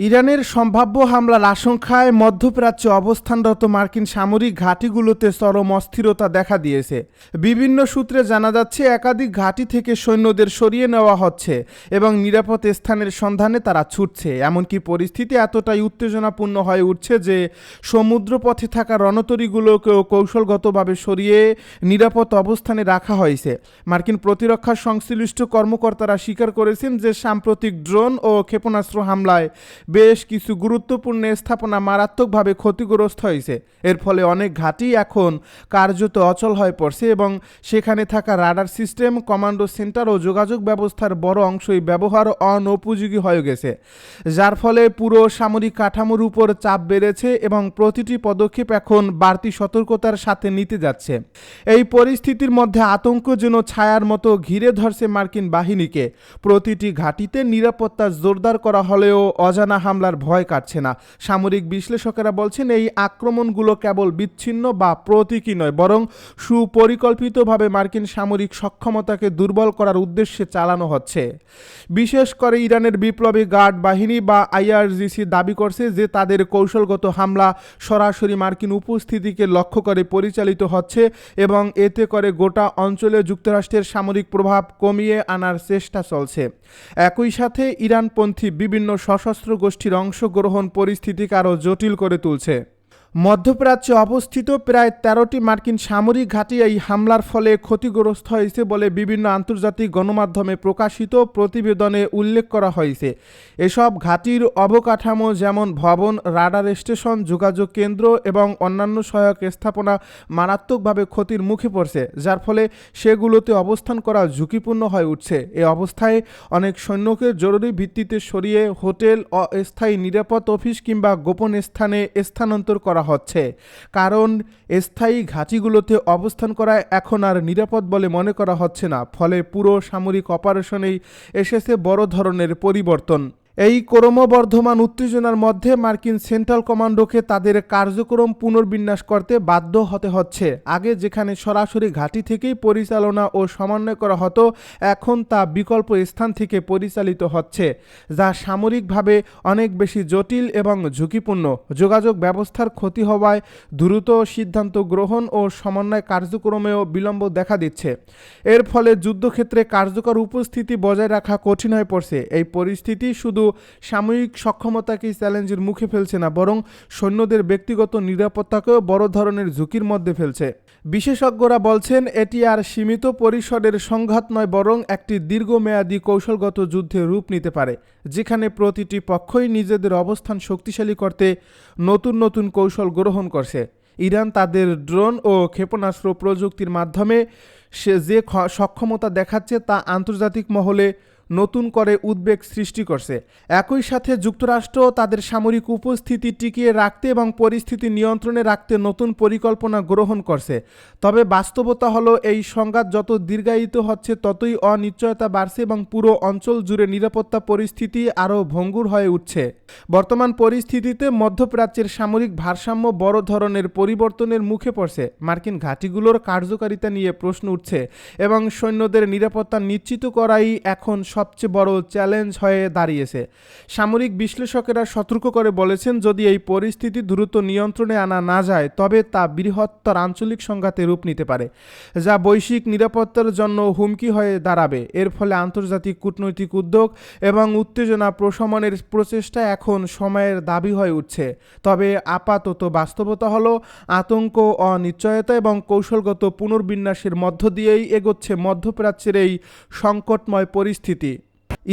ইরানের সম্ভাব্য হামলার আশঙ্কায় মধ্যপ্রাচ্যে অবস্থানরত মার্কিন সামরিক ঘাঁটিগুলোতে চরম অস্থিরতা দেখা দিয়েছে। বিভিন্ন সূত্রে জানা যাচ্ছে একাধিক ঘাঁটি থেকে সৈন্যদের সরিয়ে নেওয়া হচ্ছে এবং নিরাপদ স্থানের সন্ধানে তারা ছুটছে। এমনকি পরিস্থিতি এতটাই উত্তেজনাপূর্ণ হয়ে উঠছে যে সমুদ্রপথে থাকা রণতরীগুলোকেও কৌশলগতভাবে সরিয়ে নিরাপদ অবস্থানে রাখা হয়েছে। মার্কিন প্রতিরক্ষা সংশ্লিষ্ট কর্মকর্তারা স্বীকার করেছেন যে সাম্প্রতিক ড্রোন ও ক্ষেপণাস্ত্র হামলায় বেশ কিছু গুরুত্বপূর্ণ স্থাপনা মারাত্মকভাবে ক্ষতিগ্রস্ত হয়েছে। এর ফলে অনেক ঘাঁটি এখন কার্যত অচল হয়ে পড়ছে এবং সেখানে থাকা রাডার সিস্টেম, কমান্ডো সেন্টার ও যোগাযোগ ব্যবস্থার বড় অংশই ব্যবহার অনুপযোগী হয়ে গেছে, যার ফলে পুরো সামরিক কাঠামোর উপর চাপ বেড়েছে এবং প্রতিটি পদক্ষেপ এখন বাড়তি সতর্কতার সাথে নিতে যাচ্ছে। এই পরিস্থিতির মধ্যে আতঙ্ক যেন ছায়ার মতো ঘিরে ধরছে মার্কিন বাহিনীকে। প্রতিটি ঘাঁটিতে নিরাপত্তা জোরদার করা হলেও অজানা হামলার ভয় কাটছে না। সামরিক বিশ্লেষকেরা বলছেন এই আক্রমণগুলো কেবল বিচ্ছিন্ন বা প্রতীকী নয়, বরং সুপরিকল্পিতভাবে মার্কিন সামরিক সক্ষমতাকে দুর্বল করার উদ্দেশ্যে চালানো হচ্ছে। বিশেষ করে ইরানের বিপ্লবী গার্ড বাহিনী বা আইআরজিসি দাবি করছে যে তাদের কৌশলগত হামলা সরাসরি মার্কিন উপস্থিতিকে লক্ষ্য করে পরিচালিত হচ্ছে এবং এতে করে গোটা অঞ্চলে যুক্তরাষ্ট্রের সামরিক প্রভাব কমিয়ে আনার চেষ্টা চলছে। একই সাথে ইরানপন্থী বিভিন্ন সশস্ত্র গোষ্ঠীর অংশগ্রহণ পরিস্থিতিকে আরও জটিল করে তুলছে। মধ্যপ্রাচ্যে অবস্থিত প্রায় ১৩টি মার্কিন সামরিক ঘাঁটি এই হামলার ফলে ক্ষতিগ্রস্ত হয়েছে বলে বিভিন্ন আন্তর্জাতিক গণমাধ্যমে প্রকাশিত প্রতিবেদনে উল্লেখ করা হয়েছে। এসব ঘাঁটির অবকাঠামো যেমন ভবন, রাডার স্টেশন, যোগাযোগ কেন্দ্র এবং অন্যান্য সহায়ক স্থাপনা মারাত্মকভাবে ক্ষতির মুখে পড়ছে, যার ফলে সেগুলোতে অবস্থান করা ঝুঁকিপূর্ণ হয়ে উঠছে। এ অবস্থায় অনেক সৈন্যকে জরুরি ভিত্তিতে সরিয়ে হোটেল, অস্থায়ী নিরাপদ অফিস কিংবা গোপন স্থানে স্থানান্তর করা হচ্ছে, কারণ স্থায়ী ঘাঁটিগুলোতে অবস্থান করা এখন আর নিরাপদ বলে মনে করা হচ্ছে না। ফলে পুরো সামরিক অপারেশনেই এসেছে বড় ধরনের পরিবর্তন। এই ক্রমবর্ধমান উত্তেজনার মধ্যে মার্কিন সেন্ট্রাল কমান্ডোকে তাদের কার্যক্রম পুনর্বিন্যাস করতে বাধ্য হতে হচ্ছে। আগে যেখানে সরাসরি ঘাঁটি থেকেই পরিচালনা ও সমন্বয় করা হতো, এখন তা বিকল্প স্থান থেকে পরিচালিত হচ্ছে, যা সামরিকভাবে অনেক বেশি জটিল এবং ঝুঁকিপূর্ণ। যোগাযোগ ব্যবস্থার ক্ষতি হওয়ায় দ্রুত সিদ্ধান্ত গ্রহণ ও সমন্বয় কার্যক্রমেও বিলম্ব দেখা দিচ্ছে। এর ফলে যুদ্ধক্ষেত্রে কার্যকর উপস্থিতি বজায় রাখা কঠিন হয়ে পড়ছে। এই পরিস্থিতি শুধু সাময়িক সক্ষমতাকেই চ্যালেঞ্জের মুখে ফেলছে না, বরং সৈন্যদের ব্যক্তিগত নিরাপত্তাকেও বড় ধরনের ঝুঁকির মধ্যে ফেলছে। বিশেষজ্ঞরা বলছেন এটি আর সীমিত পরিসরের সংঘাত নয়, বরং একটি দীর্ঘমেয়াদী কৌশলগত যুদ্ধে রূপ নিতে পারে, যেখানে প্রতিটি পক্ষই নিজেদের অবস্থান শক্তিশালী করতে নতুন নতুন কৌশল গ্রহণ করছে। ইরান তাদের ড্রোন ও ক্ষেপণাস্ত্র প্রযুক্তির মাধ্যমে সে যে সক্ষমতা দেখাচ্ছে তা আন্তর্জাতিক মহলে নতুন করে উদ্বেগ সৃষ্টি করছে। একই সাথে যুক্তরাষ্ট্র তাদের সামরিক উপস্থিতি টিকিয়ে রাখতে এবং পরিস্থিতি নিয়ন্ত্রণে রাখতে নতুন পরিকল্পনা গ্রহণ করছে। তবে বাস্তবতা হলো এই সংঘাত যত দীর্ঘায়িত হচ্ছে ততই অনিশ্চয়তা বাড়ছে এবং পুরো অঞ্চল জুড়ে নিরাপত্তা পরিস্থিতি আরও ভঙ্গুর হয়ে উঠছে। বর্তমান পরিস্থিতিতে মধ্যপ্রাচ্যের সামরিক ভারসাম্য বড় ধরনের পরিবর্তনের মুখে পড়ছে। মার্কিন ঘাঁটিগুলোর কার্যকারিতা নিয়ে প্রশ্ন উঠছে এবং সৈন্যদের নিরাপত্তা নিশ্চিত করাই এখন সবচেয়ে বড় চ্যালেঞ্জ হয়ে দাঁড়িয়েছে। সামরিক বিশ্লেষকেরা সতর্ক করে বলেছেন, যদি এই পরিস্থিতি দ্রুত নিয়ন্ত্রণে আনা না যায় তবে তা বৃহত্তর আঞ্চলিক সংঘাতে রূপ নিতে পারে, যা বৈশ্বিক নিরাপত্তার জন্য হুমকি হয়ে দাঁড়াবে। এর ফলে আন্তর্জাতিক কূটনৈতিক উদ্যোগ এবং উত্তেজনা প্রশমনের প্রচেষ্টা এখন সময়ের দাবি হয়ে উঠছে। তবে আপাতত বাস্তবতা হলো আতঙ্ক, অনিশ্চয়তা এবং কৌশলগত পুনর্বিন্যাসের মধ্য দিয়েই এগোচ্ছে মধ্যপ্রাচ্যের এই সংকটময় পরিস্থিতি।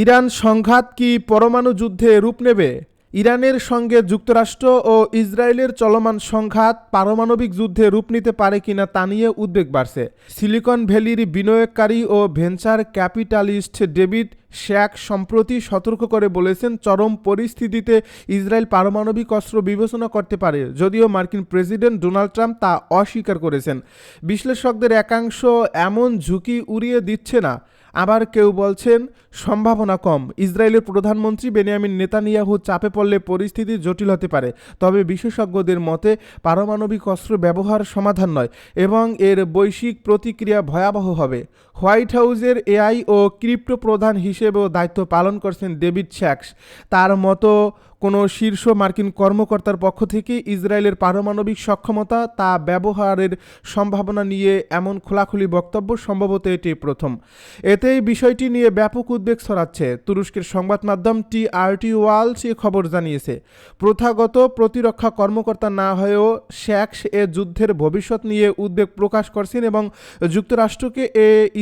ইরান সংঘাত কি পরমাণু যুদ্ধে রূপ নেবে? ইরানের সঙ্গে যুক্তরাষ্ট্র ও ইসরায়েলের চলমান সংঘাত পারমাণবিক যুদ্ধে রূপ নিতে পারে কিনা তা নিয়ে উদ্বেগ বাড়ছে। সিলিকন ভ্যালির বিনিয়োগকারী ও ভেঞ্চার ক্যাপিটালিস্ট ডেভিড শ্যাক সম্প্রতি সতর্ক করে বলেছেন, চরম পরিস্থিতিতে ইসরায়েল পারমাণবিক অস্ত্র বিবেচনা করতে পারে, যদিও মার্কিন প্রেসিডেন্ট ডোনাল্ড ট্রাম্প তা অস্বীকার করেছেন। বিশ্লেষকদের একাংশ এমন ঝুঁকি উড়িয়ে দিচ্ছে না, আবার কেউ বলছেন সম্ভাবনা কম। ইসরায়েলের প্রধানমন্ত্রী বেনিয়ামিন নেতানিয়াহু চাপে পড়লে পরিস্থিতি জটিল হতে পারে। তবে বিশেষজ্ঞদের মতে পারমাণবিক অস্ত্র ব্যবহার সমাধান নয় এবং এর বৈশ্বিক প্রতিক্রিয়া ভয়াবহ হবে। হোয়াইট হাউসের এআই ও ক্রিপ্টো প্রধান হিসেবেও দায়িত্ব পালন করছেন ডেভিড শ্যাক্স। তার মতো কোনো শীর্ষ মার্কিন কর্মকর্তার পক্ষ থেকে ইসরায়েলের পারমাণবিক সক্ষমতা তা ব্যবহারের সম্ভাবনা নিয়ে এমন খোলাখুলি বক্তব্য সম্ভবত এটি প্রথম। এতে এই বিষয়টি নিয়ে ব্যাপক উদ্বেগ ছড়াচ্ছে। তুরস্কের সংবাদ মাধ্যম টিআরটি ওয়ার্ল্ড এ খবর জানিয়েছে, প্রথাগত প্রতিরক্ষা কর্মকর্তা না হয়েও শ্যাক্স এ যুদ্ধের ভবিষ্যৎ নিয়ে উদ্বেগ প্রকাশ করছেন এবং যুক্তরাষ্ট্রকে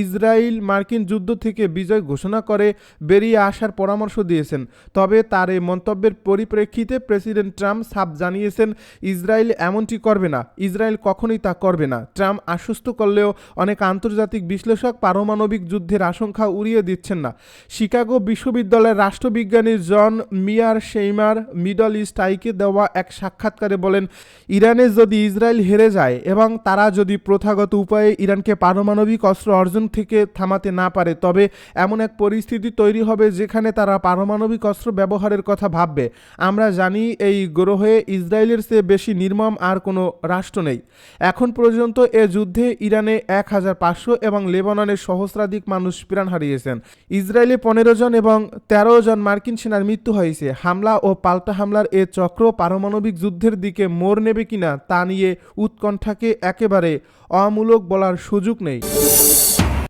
ইসরায়েল মার্কিন যুদ্ধ থেকে বিজয় ঘোষণা করে বেরিয়ে আসার পরামর্শ দিয়েছেন। তবে তার এই মন্তব্যের পরিপ্রেক্ষিতে প্রেসিডেন্ট ট্রাম্প সাফ জানিয়েছেন ইসরায়েল এমনটি করবে না, ইসরায়েল কখনোই তা করবে না। ট্রাম্প আশ্বস্ত করলেও অনেক আন্তর্জাতিক বিশ্লেষক পারমাণবিক যুদ্ধের আশঙ্কা উড়িয়ে দিচ্ছেন না। শিকাগো বিশ্ববিদ্যালয়ের রাষ্ট্রবিজ্ঞানী জন মিয়ার শেইমার মিডল ইস্ট আইকে দেওয়া এক সাক্ষাৎকারে বলেন, ইরানে যদি ইসরায়েল হেরে যায় এবং তারা যদি প্রথাগত উপায়ে ইরানকে পারমাণবিক অস্ত্র অর্জন থেকে থামাতে না পারে, তবে এমন এক পরিস্থিতি তৈরি হবে যেখানে তারা পারমাণবিক অস্ত্র ব্যবহারের কথা ভাববে। আমরা জানি এই গ্রহে ইসরায়েলের চেয়ে বেশি নির্মম আর কোনো রাষ্ট্র নেই। এখন পর্যন্ত এ যুদ্ধে ইরানে 1500 এবং লেবাননে সহস্রাধিক মানুষ প্রাণ হারিয়েছেন। ইসরায়েলে 15 জন এবং 13 জন মার্কিন সেনার মৃত্যু হয়েছে। হামলা ও পাল্টা হামলার এ চক্র পারমাণবিক যুদ্ধের দিকে মোড় নেবে কিনা তা নিয়ে উৎকণ্ঠাকে একেবারে অমূলক বলার সুযোগ নেই।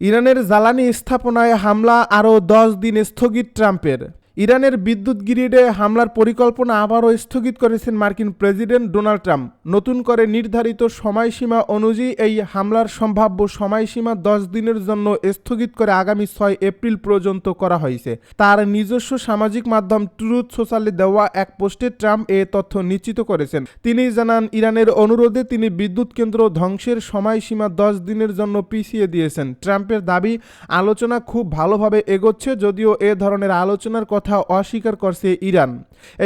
ইরানের জ্বালানি স্থাপনায় হামলা আরও 10 দিন স্থগিত ট্রাম্পের। ইরানের বিদ্যুৎ গ্রিডে হামলার পরিকল্পনা আবারও স্থগিত করেছেন মার্কিন প্রেসিডেন্ট ডোনাল্ড ট্রাম্প। নতুন করে নির্ধারিত সময়সীমা অনুযায়ী এই হামলার সম্ভাব্য সময়সীমা 10 দিনের জন্য স্থগিত করে আগামী 6 এপ্রিল পর্যন্ত করা হয়েছে। তার নিজস্ব সামাজিক মাধ্যম ট্রুথ সোশ্যালে দেওয়া এক পোস্টে ট্রাম্প এ তথ্য নিশ্চিত করেছেন। তিনি জানান, ইরানের অনুরোধে তিনি বিদ্যুৎ কেন্দ্র ধ্বংসের সময়সীমা 10 দিনের জন্য পিছিয়ে দিয়েছেন। ট্রাম্পের দাবি, আলোচনা খুব ভালোভাবে এগোচ্ছে, যদিও এ ধরনের আলোচনার কথা অস্বীকার করছে ইরান।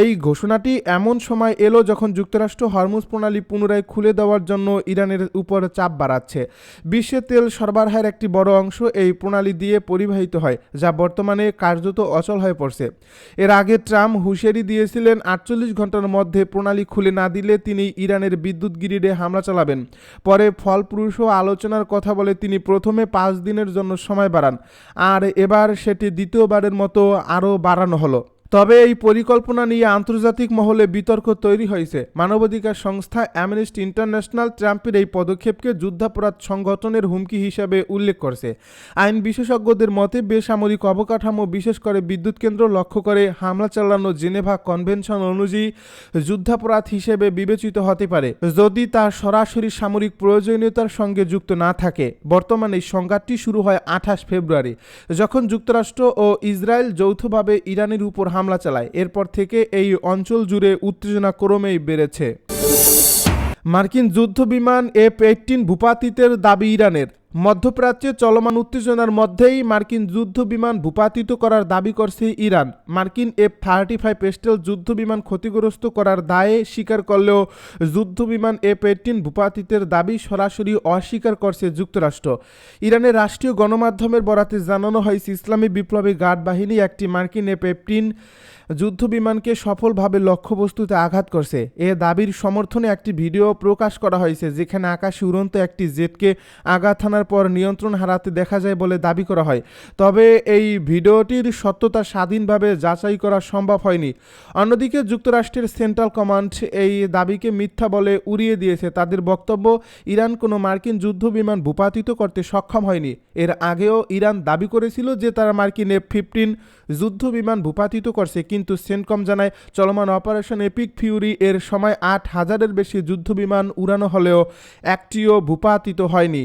এই ঘোষণাটি এমন সময় এলো যখন যুক্তরাষ্ট্র হরমুজ প্রণালী পুনরায় খুলে দেওয়ার জন্য ইরানের উপর চাপ বাড়াচ্ছে। বিশ্বে তেল সরবরাহের একটি বড় অংশ এই প্রণালী দিয়ে পরিবাহিত হয়, যা বর্তমানে কার্যত অচল হয়ে পড়ছে। এর আগে ট্রাম্প হুঁশিয়ারি দিয়েছিলেন 48 ঘন্টার মধ্যে প্রণালী খুলে না দিলে তিনি ইরানের বিদ্যুৎ গ্রিডে হামলা চালাবেন। পরে ফলপ্রসূ আলোচনার কথা বলে তিনি প্রথমে 5 দিনের জন্য সময় বাড়ান, আর এবার সেটি দ্বিতীয়বারের মতো আরও বাড়ানো হলো। তবে এই পরিকল্পনা নিয়ে আন্তর্জাতিক মহলে বিতর্ক তৈরি হয়েছে। মানবাধিকার সংস্থা অ্যামনেস্টি ইন্টারন্যাশনাল ট্রাম্পের এই পদক্ষেপকে যুদ্ধাপরাধ সংগঠনের হুমকি হিসাবে উল্লেখ করছে। আইন বিশেষজ্ঞদের মতে বেসামরিক অবকাঠামো, বিশেষ করে বিদ্যুৎ কেন্দ্র লক্ষ্য করে হামলা চালানো জেনেভা কনভেনশন অনুযায়ী যুদ্ধাপরাধ হিসেবে বিবেচিত হতে পারে, যদি তা সরাসরি সামরিক প্রয়োজনীয়তার সঙ্গে যুক্ত না থাকে। বর্তমানে এই সংঘাতটি শুরু হয় 28 ফেব্রুয়ারি, যখন যুক্তরাষ্ট্র ও ইসরায়েল যৌথভাবে ইরানের উপর হামলা চালায়। এরপর থেকে এই অঞ্চল জুড়ে উত্তেজনা ক্রমেই বেড়েছে। মার্কিন যুদ্ধ বিমান F-18 ভূপাতিতের দাবি ইরানের। মধ্যপ্রাচ্যে চলমান উত্তেজনার মধ্যেই মার্কিন যুদ্ধ বিমান ভূপাতিত করার দাবি করছে ইরান। মার্কিন F-35 স্টেলথ যুদ্ধ বিমান ক্ষতিগ্রস্ত করার দায়ে স্বীকার করলেও যুদ্ধ বিমান F-18 ভূপাতিতের দাবি সরাসরি অস্বীকার করছে যুক্তরাষ্ট্র। ইরানের রাষ্ট্রীয় গণমাধ্যমের বরাতে জানানো হয়েছে, ইসলামী বিপ্লবী গার্ড বাহিনী একটি মার্কিন F-18 যুদ্ধ বিমানকে সফলভাবে লক্ষ্যবস্তুতে আঘাত করছে। এ দাবির সমর্থনে একটি ভিডিও প্রকাশ করা হয়েছে, যেখানে আকাশে উড়ন্ত একটি জেটকে আঘাত হানার পর নিয়ন্ত্রণ হারাতে দেখা যায় বলে দাবি করা হয়। তবে এই ভিডিওটির সত্যতা স্বাধীনভাবে যাচাই করা সম্ভব হয়নি। অন্যদিকে যুক্তরাষ্ট্রের সেন্ট্রাল কমান্ড এই দাবিকে মিথ্যা বলে উড়িয়ে দিয়েছে। তাদের বক্তব্য, ইরান কোনো মার্কিন যুদ্ধ বিমান ভূপাতিত করতে সক্ষম হয়নি। এর আগেও ইরান দাবি করেছিল যে তারা মার্কিন F-15 যুদ্ধ বিমান ভূপাতিত করছে, কিন্তু সেন্টকম জানায় চলমান অপারেশন এপিক ফিউরি এর সময় 8000-এর বেশি যুদ্ধ বিমান উড়ানো হলেও একটিও ভূপাতিত হয়নি।